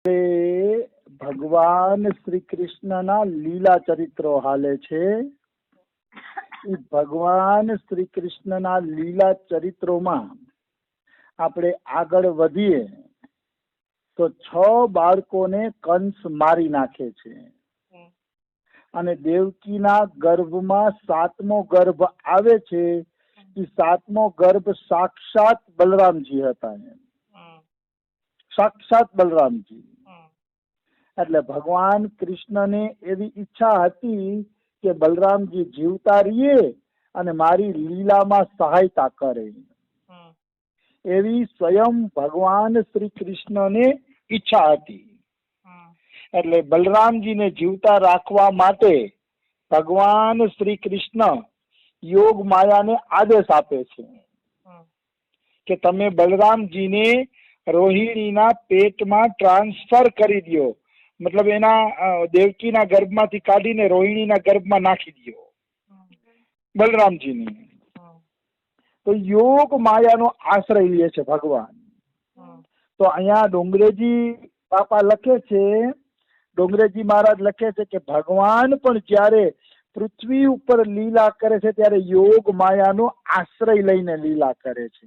ભગવાન શ્રી કૃષ્ણના લીલા ચરિત્રો હાલે છે. એ ભગવાન શ્રી કૃષ્ણના લીલા ચરિત્રોમાં આપણે આગળ વધીએ તો 6 બાળકોને કંસ મારી નાખે છે અને દેવકીના ગર્ભમાં 7મો ગર્ભ આવે છે. એ 7મો ગર્ભ સાક્ષાત બલરામજી હતા. સાક્ષાત બલરામજી. એટલે ભગવાન કૃષ્ણને એવી ઈચ્છા હતી કે બલરામજી જીવતા રહીએ અને મારી લીલામાં સહાયતા કરે. એવી સ્વયં ભગવાન શ્રી કૃષ્ણને ઈચ્છા હતી. એટલે બલરામજીને જીવતા રાખવા માટે ભગવાન શ્રી કૃષ્ણ યોગ માયાને આદેશ આપે છે કે તમે બલરામજીને રોહિણીના પેટમાં ટ્રાન્સફર કરી દો. મતલબ એના દેવકીના ગર્ભમાંથી કાઢીને રોહિણીના ગર્ભમાં નાખી દો બલરામજીને. તો યોગ માયાનો આશ્રય લે છે ભગવાન. તો અહીંયા ડોંગરેજી બાપા લખે છે, ડોંગરેજી મહારાજ લખે છે કે ભગવાન પણ જ્યારે પૃથ્વી ઉપર લીલા કરે છે ત્યારે યોગ માયાનો આશ્રય લઈને લીલા કરે છે.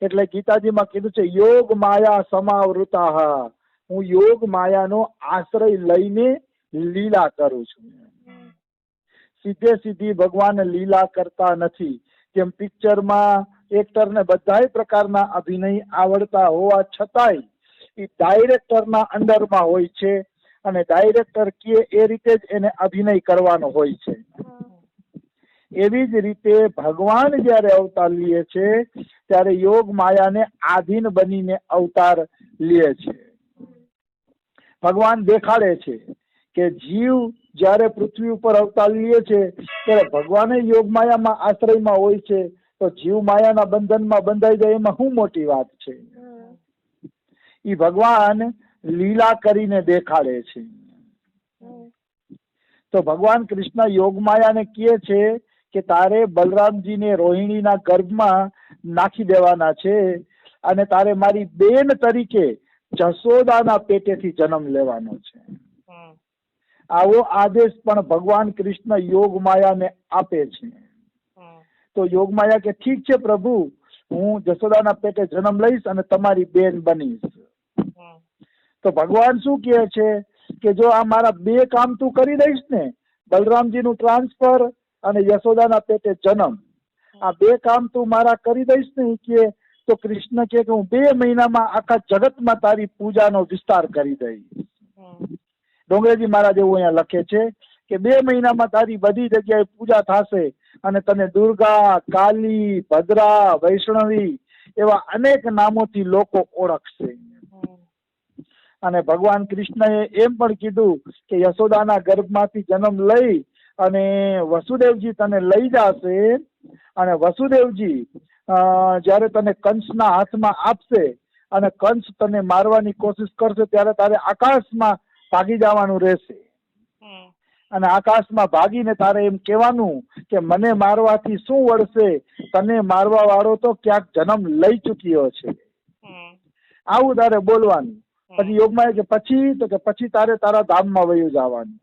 એટલે ગીતાજીમાં કીધું છે યોગ માયા સમાવૃતા, હું યોગ માયાનો આશ્રય લઈને લીલા કરું છું. સીધે સીધી ભગવાન લીલા કરતા નથી. જેમ પિક્ચરમાં એક્ટરને બધા પ્રકારના અભિનય આવડતા હોવા છતાંય એ ડાયરેક્ટરના અંડરમાં હોય છે અને ડાયરેક્ટર કહે એ રીતે જ એને અભિનય કરવાનો હોય છે. એવી જ રીતે ભગવાન જયારે અવતાર લે છે ત્યારે યોગ માયાને આધીન બનીને અવતાર લે છે. ભગવાન દેખાડે છે કે જીવ જયારે પૃથ્વી ઉપર અવતાર લે છે ત્યારે ભગવાન યોગ માયામાં આશ્રયમાં હોય છે. તો જીવ માયાના બંધનમાં બંધાઈ જાય એમાં શું મોટી વાત છે? એ ભગવાન લીલા કરીને દેખાડે છે. તો ભગવાન કૃષ્ણ યોગ માયાને કહે છે કે તારે બલરામજીને રોહિણીના ગર્ભમાં નાખી દેવાના છે અને તારે મારી બેન તરીકે જશોદાના પેટેથી જન્મ લેવાનો છે. આવો આદેશ પણ ભગવાન કૃષ્ણ યોગ માયાને આપે છે. તો યોગ માયા કે ઠીક છે પ્રભુ, હું જશોદાના પેટે જન્મ લઈશ અને તમારી બેન બનીશ. તો ભગવાન શું કહે છે કે જો આ મારા 2 કામ તું કરી દઈશ ને, બલરામજીનું ટ્રાન્સફર અને યશોદાના પેટે જન્મ, આ 2 કામ તું મારા કરી દઈશ ને કે તો કૃષ્ણ કે હું 2 મહિનામાં આખા જગતમાં તારી પૂજાનો વિસ્તાર કરી દઈશ. ડોંગરેજી મહારાજ એવું અહીંયા લખે છે કે 2 મહિનામાં તારી બધી જગ્યાએ પૂજા થશે અને તને દુર્ગા, કાલી, ભદ્રા, વૈષ્ણવી એવા અનેક નામોથી લોકો ઓળખશે. અને ભગવાન કૃષ્ણએ એમ પણ કીધું કે યશોદાના ગર્ભમાંથી જન્મ લઈ અને વસુદેવજી તને લઈ જશે અને વસુદેવજી જ્યારે તને કંસના હાથમાં આપશે અને કંસ તને મારવાની કોશિશ કરશે ત્યારે તારે આકાશમાં ભાગી જવાનું રહેશે. અને આકાશમાં ભાગીને તારે એમ કહેવાનું કે મને મારવાથી શું વળશે, તને મારવા વાળો તો ક્યાંક જન્મ લઈ ચૂક્યો છે. આવું તારે બોલવાનું. પછી યોગમાં કે પછી તારે તારા ધામમાં વયું જવાનું.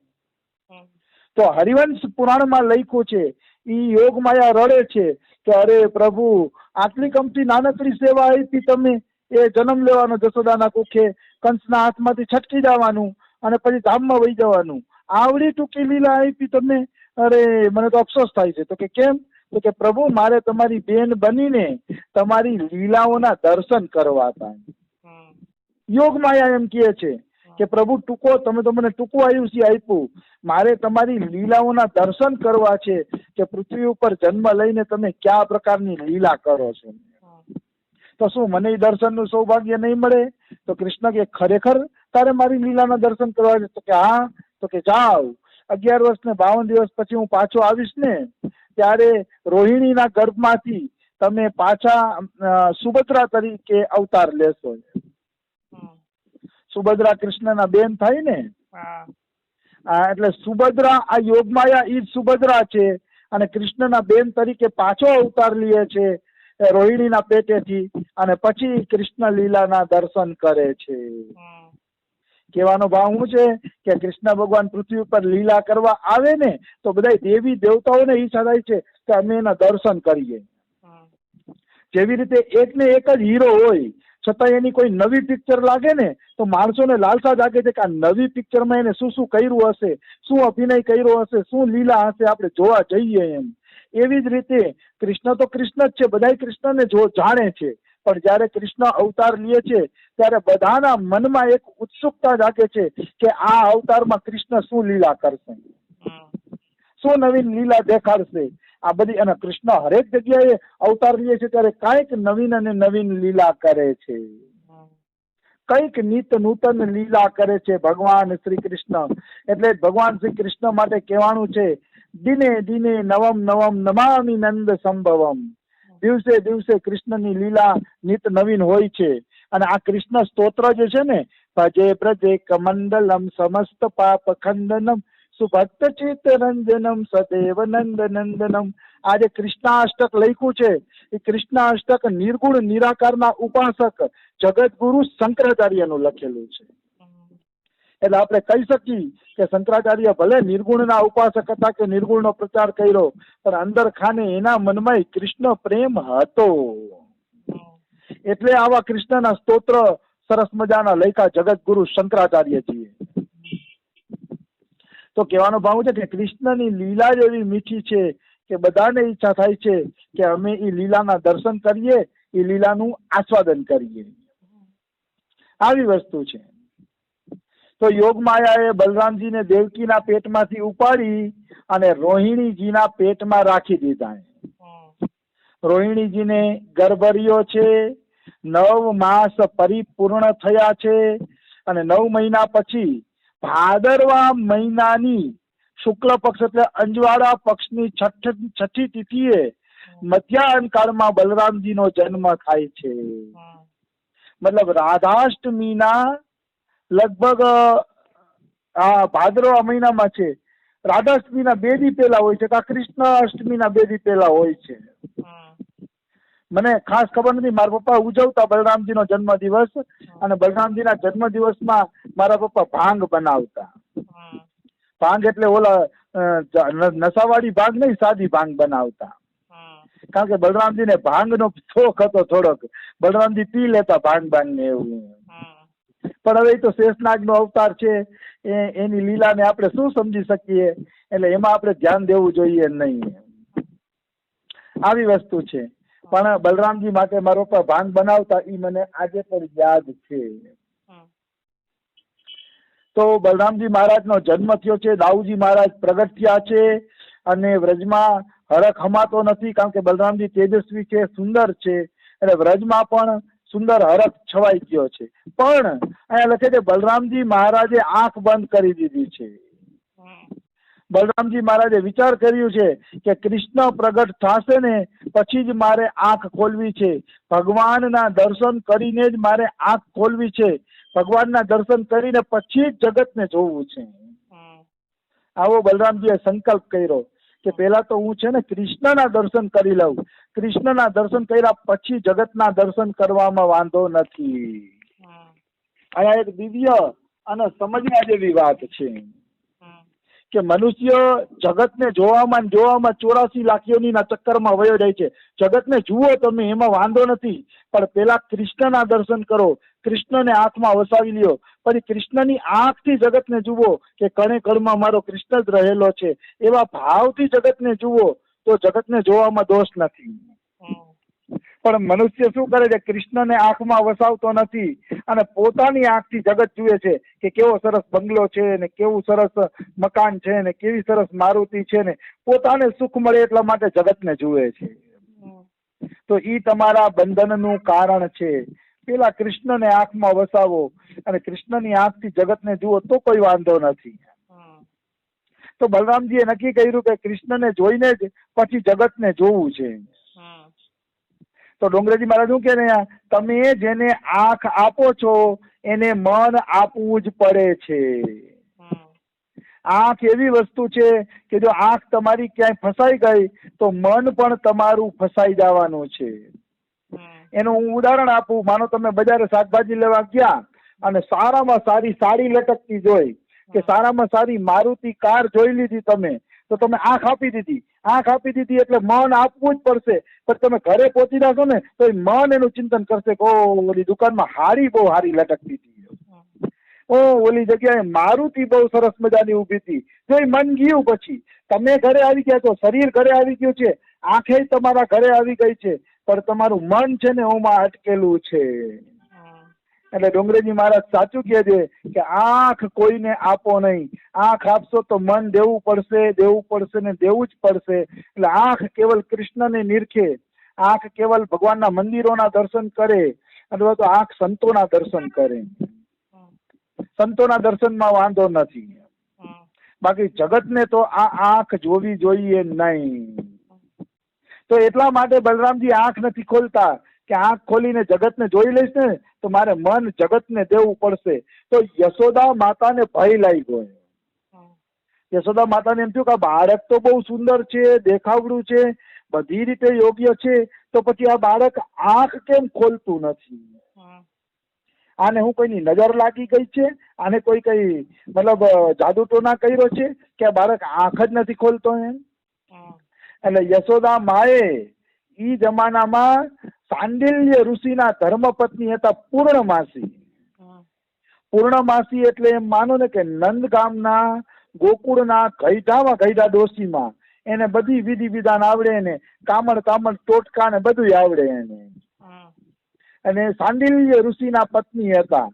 તો હરિવંશ પુરાણમાં લખ્યું છે ઈ યોગ માયા રડે છે કે અરે પ્રભુ, આટલી કમતી નાનકડી સેવા આપી તમે, એ જન્મ લેવાનો જશોદાના કુખે, કંસના હાથમાંથી છટકી જવાનું અને પછી ધામમાં વહી જવાનું, આવડી ટૂંકી લીલા આપી તમે, અરે મને તો અફસોસ થાય છે. તો કે કેમ? તો કે પ્રભુ, મારે તમારી બેન બનીને તમારી લીલાઓના દર્શન કરવા હતા. યોગ માયા એમ કહે છે કે પ્રભુ તમે તો મને ટૂંકું આયુષ્ય આપ્યું, મારે તમારી લીલાઓના દર્શન કરવા છે કે પૃથ્વી ઉપર જન્મ લઈને તમે કયા પ્રકારની લીલા કરો છો. તો શું મને દર્શનનું સૌભાગ્ય નહીં મળે? તો કૃષ્ણ કે ખરેખર તારે મારી લીલાના દર્શન કરવા છે? તો કે હા. તો કે જાઓ, 11 વર્ષ ને 52 દિવસ પછી હું પાછો આવીશ ને ત્યારે રોહિણીના ગર્ભમાંથી તમે પાછા સુભદ્રા તરીકે અવતાર લેશો. સુભદ્રા કૃષ્ણના બેન થાય ને, એટલે સુભદ્રા, આ યોગમાયા ઈ જ સુભદ્રા છે અને કૃષ્ણના બેન તરીકે પાછો અવતાર લે છે. રોહિણીના પેટેથી, અને પછી કૃષ્ણ લીલાના દર્શન કરે છે. કહેવાનો ભાવ શું છે કે કૃષ્ણ ભગવાન પૃથ્વી ઉપર લીલા કરવા આવે ને તો બધા દેવી દેવતાઓને ઈચ્છા થાય છે કે અમે એના દર્શન કરીએ. જેવી રીતે એક ને એક જ હીરો હોય છતાં એની કોઈ નવી પિક્ચર લાગે ને તો માણસોને લાલસા જાગે છે કે આ નવી પિક્ચરમાં એને શું શું કર્યું હશે, શું અભિનય કર્યો હશે, શું લીલા હશે, આપણે જોવા જઈએ એમ. એવી જ રીતે કૃષ્ણ તો કૃષ્ણ જ છે, બધા કૃષ્ણને જાણે છે, પણ જયારે કૃષ્ણ અવતાર લે છે ત્યારે બધાના મનમાં એક ઉત્સુકતા જાગે છે કે આ અવતારમાં કૃષ્ણ શું લીલા કરશે, શું નવીન લીલા દેખાડશે. આ બધી, અને કૃષ્ણ હરેક જગ્યાએ અવતાર લે છે ત્યારે કઈક નવીન અને નવીન લીલા કરે છે, કઈક નિત નૂતન લીલા કરે છે ભગવાન શ્રી કૃષ્ણ. એટલે ભગવાન શ્રી કૃષ્ણ માટે કહેવાનું છે, દિને દિને નવમ નવમ નમામિ નંદ સંભવમ. દિવસે દિવસે કૃષ્ણની લીલા નિત નવીન હોય છે. અને આ કૃષ્ણ સ્તોત્ર જે છે ને, ભજે પ્રજે કમંડલમ સમસ્ત પાપ ખંડનમ સુભક્ત ચિત્ત રંજનમ સદેવ નંદ નંદનમ. આ જે કૃષ્ણાષ્ટક લખ્યું છે એ કૃષ્ણાષ્ટક નિર્ગુણ નિરાકારના ઉપાસક જગતગુરુ શંકરાચાર્યનું લખેલું છે. એટલે આપણે કહી શકીએ કે શંકરાચાર્ય ભલે નિર્ગુણના ઉપાસક હતા કે નિર્ગુણનો પ્રચાર કર્યો, પણ અંદર ખાને એના મનમાં કૃષ્ણ પ્રેમ હતો. એટલે આવા કૃષ્ણના સ્તોત્ર સરસ મજાના લખ્યા જગતગુરુ શંકરાચાર્યજીએ. તો કહેવાનો ભાવ છે કે કૃષ્ણની લીલા જ એવી મીઠી છે કે બધાને ઈચ્છા થાય છે કે અમે એ લીલાના દર્શન કરીએ, એ લીલાનું આસ્વાદન કરીએ. આવી વસ્તુ છે. તો યોગ માયાએ બલરામજીને દેવકીના પેટમાંથી ઉપાડી અને રોહિણીજીના પેટમાં રાખી દીધા. રોહિણીજીને ગર્ભર્યો છે, 9 માસ પરિપૂર્ણ થયા છે, અને 9 મહિના પછી ભાદરવા મહિનાની શુક્લ પક્ષ એટલે અંજવાળા પક્ષની છઠ્ઠી તિથિએ મધ્યાહન કાળમાં બલરામજીનો જન્મ થાય છે. મતલબ રાધાષ્ટમીના લગભગ ભાદરવા મહિનામાં છે. રાધાષ્ટમીના 2 દી પહેલા હોય છે, કૃષ્ણ અષ્ટમીના 2 દી પહેલા હોય છે. મને ખાસ ખબર નથી. મારા પપ્પા ઉજવતા બલરામજીનો જન્મ દિવસ, અને બલરામજીના જન્મ દિવસમાં મારા પપ્પા ભાંગ બનાવતા. ભાંગ એટલે ઓલા નશાવાળી ભાંગ નહીં, સાદી ભાંગ બનાવતા. કારણ કે બલરામજીને ભાંગનો શોખ હતો થોડોક, બલરામજી પી લેતા ભાંગ ને એવું. પણ હવે એ તો શેષનાગનો અવતાર છે, એની લીલાને આપણે શું સમજી શકીએ, એટલે એમાં આપણે ધ્યાન દેવું જોઈએ નહીં. આવી વસ્તુ છે. પણ બલરામજી માટે મારો પર ભાંગ બનાવતા એ મને આજે પણ યાદ છે. તો બલરામજી મહારાજનો જન્મ થયો છે, દાઉજી મહારાજ પ્રગટ થયા છે, અને વ્રજમાં હરખ હમાતો નથી, કારણ કે બલરામજી તેજસ્વી છે, સુંદર છે, એટલે વ્રજમાં પણ સુંદર હરખ છવાઈ ગયો છે. પણ અહીંયા લખે છે બલરામજી મહારાજે આંખ બંધ કરી દીધી છે. બલરામજી મહારાજે વિચાર કર્યું છે કે કૃષ્ણ પ્રગટ થશે ને પછી જ મારે આંખ ખોલવી છે, ભગવાનના દર્શન કરીને જ મારે આંખ ખોલવી છે, ભગવાનના દર્શન કરીને પછી જ જગતને જોવું છે. આવો બલરામજીએ સંકલ્પ કર્યો કે પેલા તો હું છે ને કૃષ્ણના દર્શન કરી લઉં, કૃષ્ણના દર્શન કર્યા પછી જગતના દર્શન કરવામાં વાંધો નથી. અહીંયા એક દિવ્ય અને સમજવા જેવી વાત છે કે મનુષ્ય જગતને જોવામાં 84 લાખ યોનીના ચક્કરમાં વયો જાય છે. જગતને જુઓ તમે, એમાં વાંધો નથી, પણ પેલા કૃષ્ણના દર્શન કરો, કૃષ્ણને આંખમાં વસાવી લ્યો, પછી કૃષ્ણની આંખથી જગતને જુઓ કે કણે કણમાં મારો કૃષ્ણ જ રહેલો છે, એવા ભાવથી જગતને જુઓ તો જગતને જોવામાં દોષ નથી. પણ મનુષ્ય શું કરે છે, કૃષ્ણને આંખમાં વસાવતો નથી અને પોતાની આંખથી જગત જુએ છે કે કેવો સરસ બંગલો છે ને કેવું સરસ મકાન છે ને કેવી સરસ મારુતિ છે ને પોતાને સુખ મળે એટલા માટે જગતને જુએ છે. તો ઈ તમારા બંધનનું કારણ છે. પેલા કૃષ્ણને આંખમાં વસાવો અને કૃષ્ણની આંખથી જગતને જુઓ તો કોઈ વાંધો નથી. તો બલરામજીએ નક્કી કર્યું કે કૃષ્ણને જોઈને જ પછી જગતને જોવું છે. તો ડોંગરેજી મહારાજ શું કે તમે જેને આંખ આપો છો એને મન આપવું જ પડે છે. આંખ એવી વસ્તુ છે કે જો આંખ તમારી ક્યાંય ફસાઈ ગઈ તો મન પણ તમારું ફસાઈ જવાનું છે. એનું હું ઉદાહરણ આપું. માનો તમે બજારે શાકભાજી લેવા ગયા અને સારામાં સારી સાડી લટકતી જોઈ કે સારામાં સારી મારુતિ કાર જોઈ લીધી તમે, તો તમે આંખ આપી દીધી. આંખ આપી દીધી એટલે મન આપવું જ પડશે. પણ તમે ઘરે પહોંચી જશો ને તો એ મન એનું ચિંતન કરશે કે ઓલી દુકાનમાં હાડી બહુ હારી લટકતી હતી, ઓલી જગ્યાએ મારુતિ બહુ સરસ મજાની ઊભી હતી. જો એ મન ગયું, પછી તમે ઘરે આવી ગયા તો શરીર ઘરે આવી ગયું છે, આંખે તમારા ઘરે આવી ગઈ છે, પણ તમારું મન છે ને ઓમાં અટકેલું છે. એટલે ડુંગરેજી મહારાજ સાચું કહે છે કે આંખ કોઈને આપો નહીં. આંખ આપશો તો મન દેવું પડશે, દેવું પડશે ને દેવું જ પડશે. એટલે આંખ કેવલ કૃષ્ણને નિરખે, આંખ કેવલ ભગવાનના મંદિરોના દર્શન કરે, અથવા તો આંખ સંતોના દર્શન કરે. સંતોના દર્શનમાં વાંધો નથી, બાકી જગતને તો આ આંખ જોવી જોઈએ નહીં. તો એટલા માટે બલરામજી આંખ નથી ખોલતા કે આંખ ખોલીને જગતને જોઈ લઈશ ને તો મારે મન જગતને દેવું પડશે. તો યશોદા માતાને ભય લાગ્યો. યશોદા માતાને એમ થયું કે આ બાળક તો બહુ સુંદર છે, દેખાવડું છે, બધી રીતે યોગ્ય છે, તો પછી આ બાળક આંખ કેમ ખોલતું નથી? આને હું કોઈની નજર લાગી ગઈ છે? આને કોઈ કઈ મતલબ જાદુ ટોના કર્યો છે કે આ બાળક આંખ જ નથી ખોલતો એમ? એટલે યશોદા માએ ઈ જમાનામાં સાંડિલ્ય ઋષિના ધર્મપત્ની હતા પૂર્ણમાસી. પૂર્ણમાસી એટલે એમ માનો ને કે નંદ ગામના ગોકુળના ગઈઢામાં ગઈઢા ડોશીમાં એને બધી વિધિ વિધાન આવડે ને, કામણ ટોટકા ને બધું આવડે એને. અને સાંડિલ્ય ઋષિના પત્ની હતા.